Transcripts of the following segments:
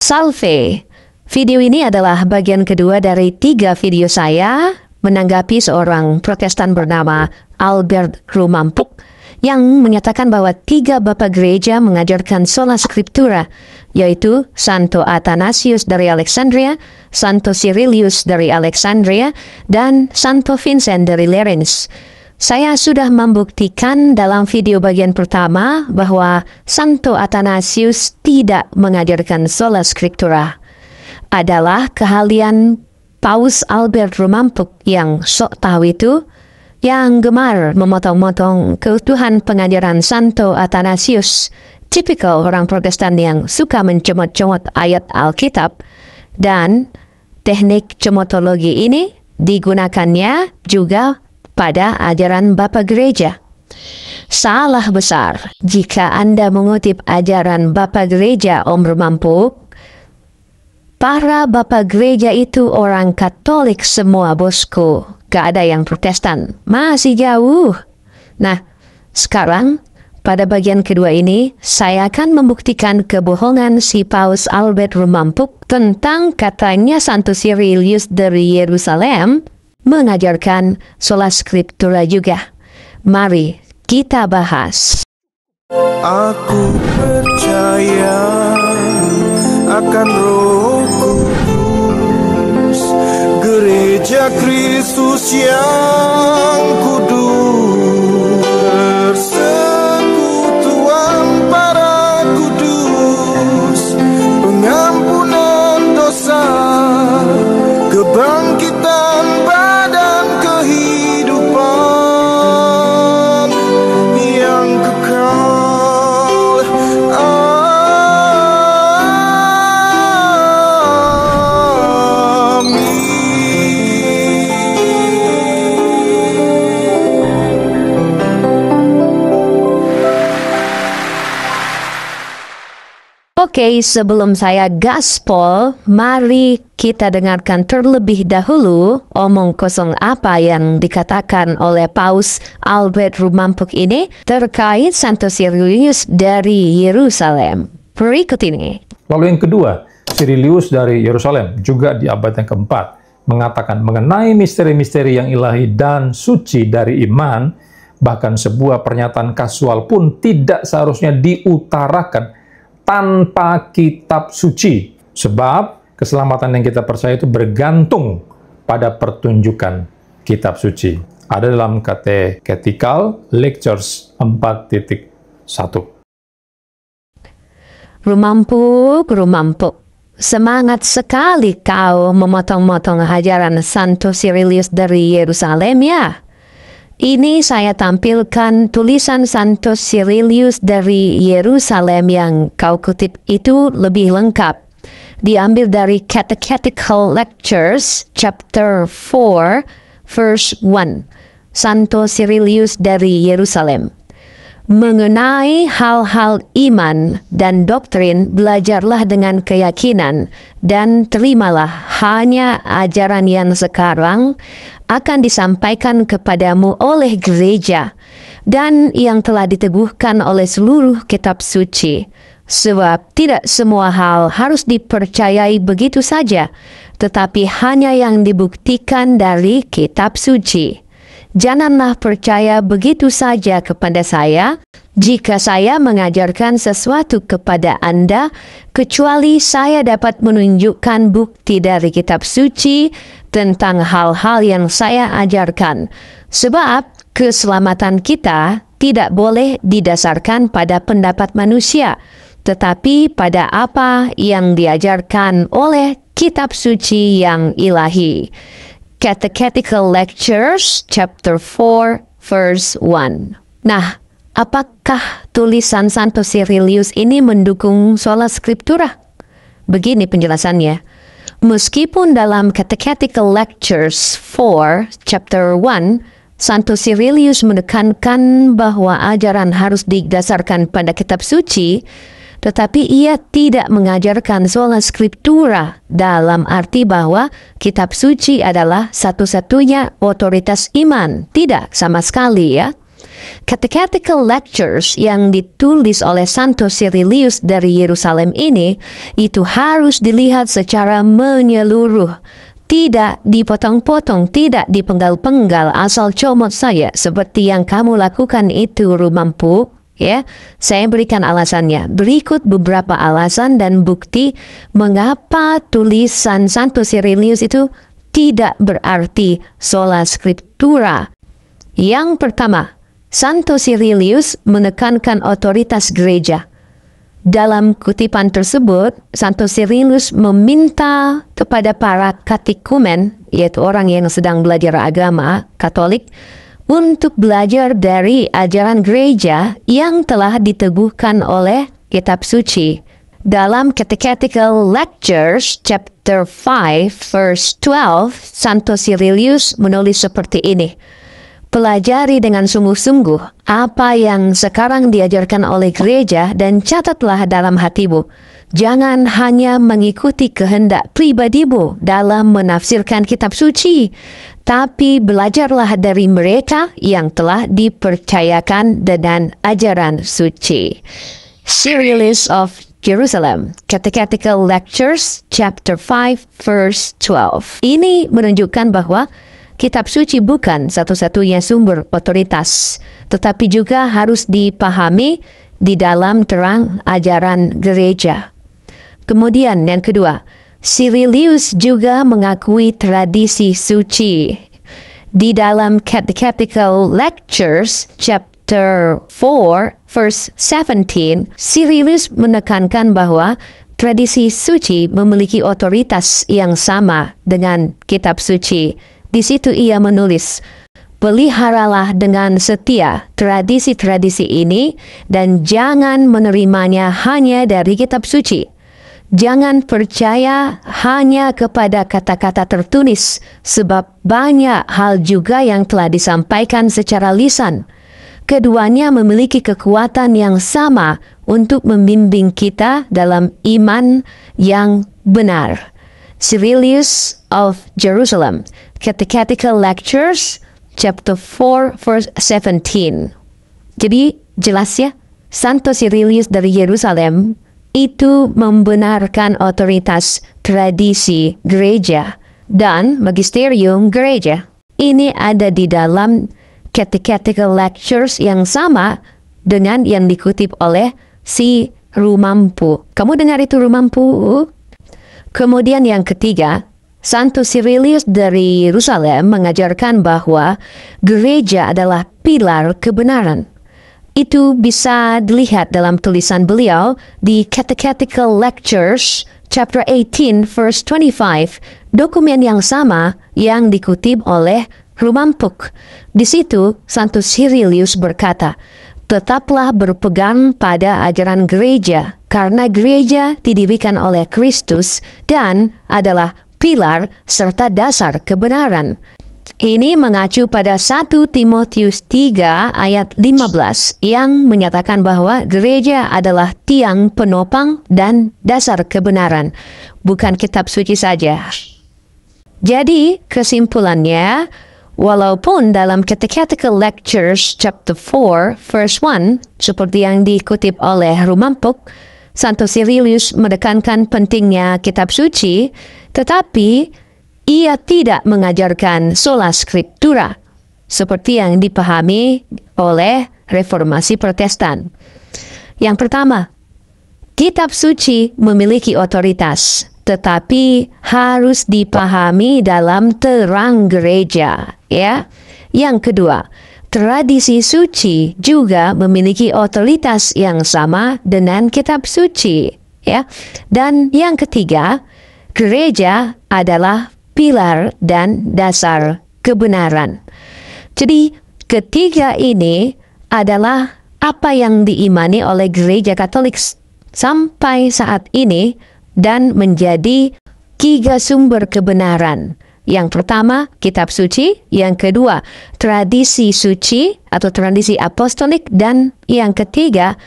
Salve! Video ini adalah bagian kedua dari 3 video saya menanggapi seorang Protestan bernama Albert Rumampuk yang menyatakan bahwa 3 Bapak Gereja mengajarkan sola scriptura, yaitu Santo Athanasius dari Alexandria, Santo Cyrilius dari Alexandria, dan Santo Vincent dari Lerins. Saya sudah membuktikan dalam video bagian pertama bahwa Santo Athanasius tidak mengajarkan sola scriptura. Adalah keahlian Paus Albert Rumampuk yang sok tahu itu, yang gemar memotong-motong keutuhan pengajaran Santo Athanasius, tipikal orang Protestan yang suka mencomot-comot ayat Alkitab, dan teknik cemotologi ini digunakannya juga pada ajaran Bapak Gereja. Salah besar jika Anda mengutip ajaran Bapak Gereja Om Rumampuk. Para Bapak Gereja itu orang Katolik semua, bosku. Gak ada yang Protestan. Masih jauh. Nah, sekarang pada bagian kedua ini, saya akan membuktikan kebohongan si Paus Albert Rumampuk tentang katanya Santo Cyrilius dari Yerusalem mengajarkan sola scriptura juga. Mari kita bahas. Aku percaya akan Roh Kudus, Gereja Kristus yang kudus, persekutuan para kudus, pengampunan dosa, kebangkitan badan, kehidupan yang kekal. Oke, sebelum saya gaspol, mari kita dengarkan terlebih dahulu omong kosong apa yang dikatakan oleh Paus Albert Rumampuk ini terkait Santo Cyrilius dari Yerusalem. Berikut ini. Lalu yang kedua, Cyrilius dari Yerusalem, juga di abad yang keempat, mengatakan mengenai misteri-misteri yang ilahi dan suci dari iman, bahkan sebuah pernyataan kasual pun tidak seharusnya diutarakan tanpa kitab suci. Sebab keselamatan yang kita percaya itu bergantung pada pertunjukan kitab suci. Ada dalam Catechetical Lectures 4.1. Rumampuk. Semangat sekali kau memotong-motong ajaran Santo Cyrilius dari Yerusalem ya. Ini saya tampilkan tulisan Santo Cyrilius dari Yerusalem yang kau kutip itu lebih lengkap. Diambil dari Catechetical Lectures chapter 4 verse 1. Santo Cyrilius dari Yerusalem. Mengenai hal-hal iman dan doktrin, belajarlah dengan keyakinan dan terimalah hanya ajaran yang sekarang akan disampaikan kepadamu oleh gereja dan yang telah diteguhkan oleh seluruh kitab suci. Sebab tidak semua hal harus dipercayai begitu saja, tetapi hanya yang dibuktikan dari kitab suci. Janganlah percaya begitu saja kepada saya, jika saya mengajarkan sesuatu kepada Anda, kecuali saya dapat menunjukkan bukti dari kitab suci tentang hal-hal yang saya ajarkan. Sebab keselamatan kita tidak boleh didasarkan pada pendapat manusia, tetapi pada apa yang diajarkan oleh kitab suci yang ilahi. Catechetical Lectures chapter 4 verse 1. Nah, apakah tulisan Santo Cyrilius ini mendukung sola scriptura? Begini penjelasannya. Meskipun dalam Catechetical Lectures 4 chapter 1 Santo Cyrilius menekankan bahwa ajaran harus didasarkan pada kitab suci, tetapi ia tidak mengajarkan sola scriptura dalam arti bahwa kitab suci adalah satu-satunya otoritas iman. Tidak sama sekali ya. Catechetical lectures yang ditulis oleh Santo Cyrilius dari Yerusalem ini itu harus dilihat secara menyeluruh. Tidak dipotong-potong, tidak dipenggal-penggal asal comot saja seperti yang kamu lakukan itu, Rumampu. Ya, saya berikan alasannya. Berikut beberapa alasan dan bukti mengapa tulisan Santo Cyrilius itu tidak berarti sola scriptura. Yang pertama, Santo Cyrilius menekankan otoritas gereja. Dalam kutipan tersebut, Santo Cyrilius meminta kepada para katikumen, yaitu orang yang sedang belajar agama Katolik, untuk belajar dari ajaran gereja yang telah diteguhkan oleh kitab suci. Dalam Catechetical Lectures, chapter 5, verse 12, Santo Cyrilius menulis seperti ini. Pelajari dengan sungguh-sungguh apa yang sekarang diajarkan oleh gereja dan catatlah dalam hatimu. Jangan hanya mengikuti kehendak pribadimu dalam menafsirkan kitab suci, tapi belajarlah dari mereka yang telah dipercayakan dengan ajaran suci. Cyrilius of Jerusalem, Catechetical Lectures, chapter 5, verse 12. Ini menunjukkan bahwa kitab suci bukan satu-satunya sumber otoritas, tetapi juga harus dipahami di dalam terang ajaran gereja. Kemudian yang kedua, Cyrilius juga mengakui tradisi suci. Di dalam Catechetical Lectures, chapter 4, verse 17, Cyrilius menekankan bahwa tradisi suci memiliki otoritas yang sama dengan kitab suci. Di situ ia menulis, peliharalah dengan setia tradisi-tradisi ini dan jangan menerimanya hanya dari kitab suci. Jangan percaya hanya kepada kata-kata tertulis, sebab banyak hal juga yang telah disampaikan secara lisan. Keduanya memiliki kekuatan yang sama untuk membimbing kita dalam iman yang benar. Cyrilius of Jerusalem, Catechetical Lectures, chapter 4, verse 17. Jadi, jelas ya, Santo Cyrilius dari Yerusalem itu membenarkan otoritas tradisi gereja dan magisterium gereja. Ini ada di dalam Catechetical Lectures yang sama dengan yang dikutip oleh si Rumampu. Kamu dengar itu, Rumampu? Kemudian yang ketiga, Santo Cyrilius dari Yerusalem mengajarkan bahwa gereja adalah pilar kebenaran. Itu bisa dilihat dalam tulisan beliau di Catechetical Lectures, chapter 18, verse 25, dokumen yang sama yang dikutip oleh Rumampuk. Di situ, Santo Cyrilius berkata, tetaplah berpegang pada ajaran gereja, karena gereja didirikan oleh Kristus dan adalah pilar serta dasar kebenaran. Ini mengacu pada 1 Timotius 3 ayat 15 yang menyatakan bahwa gereja adalah tiang penopang dan dasar kebenaran, bukan kitab suci saja. Jadi, kesimpulannya, walaupun dalam Catechetical Lectures chapter 4 verse 1 seperti yang dikutip oleh Rumampuk, Santo Cyrilius menekankan pentingnya kitab suci, tetapi ia tidak mengajarkan sola scriptura seperti yang dipahami oleh Reformasi Protestan. Yang pertama, kitab suci memiliki otoritas, tetapi harus dipahami dalam terang gereja, ya. Yang kedua, tradisi suci juga memiliki otoritas yang sama dengan kitab suci, ya. Dan yang ketiga, gereja adalah pilar dan dasar kebenaran. Jadi, ketiga ini adalah apa yang diimani oleh gereja Katolik sampai saat ini dan menjadi tiga sumber kebenaran. Yang pertama, kitab suci. Yang kedua, tradisi suci atau tradisi apostolik. Dan yang ketiga,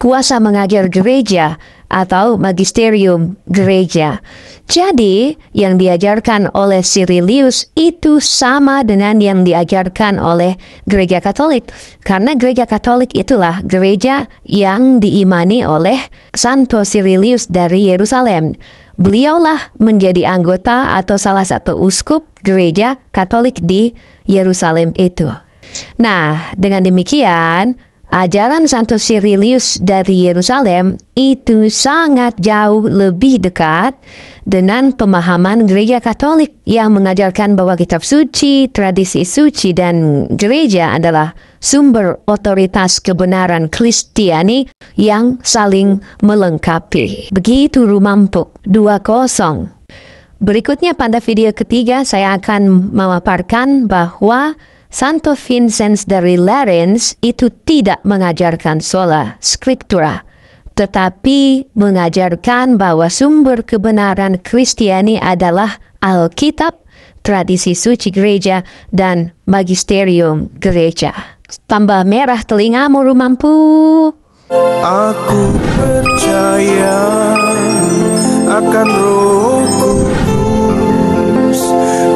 kuasa mengajar gereja atau magisterium gereja. Jadi, yang diajarkan oleh Cyrilius itu sama dengan yang diajarkan oleh gereja Katolik. Karena gereja Katolik itulah gereja yang diimani oleh Santo Cyrilius dari Yerusalem. Beliaulah menjadi anggota atau salah satu uskup gereja Katolik di Yerusalem itu. Nah, dengan demikian, ajaran Santo Cyrilius dari Yerusalem itu sangat jauh lebih dekat dengan pemahaman gereja Katolik yang mengajarkan bahwa kitab suci, tradisi suci, dan gereja adalah sumber otoritas kebenaran Kristiani yang saling melengkapi. Begitu Rumampu 2.0. Berikutnya pada video ketiga saya akan memaparkan bahwa Santo Vincent dari Lerins itu tidak mengajarkan sola scriptura, tetapi mengajarkan bahwa sumber kebenaran Kristiani adalah Alkitab, tradisi suci gereja, dan magisterium gereja. Tambah merah telingamu Rumampu. Aku percaya akan Roh Kudus,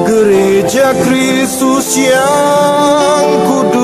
gereja Kristus yang kudus.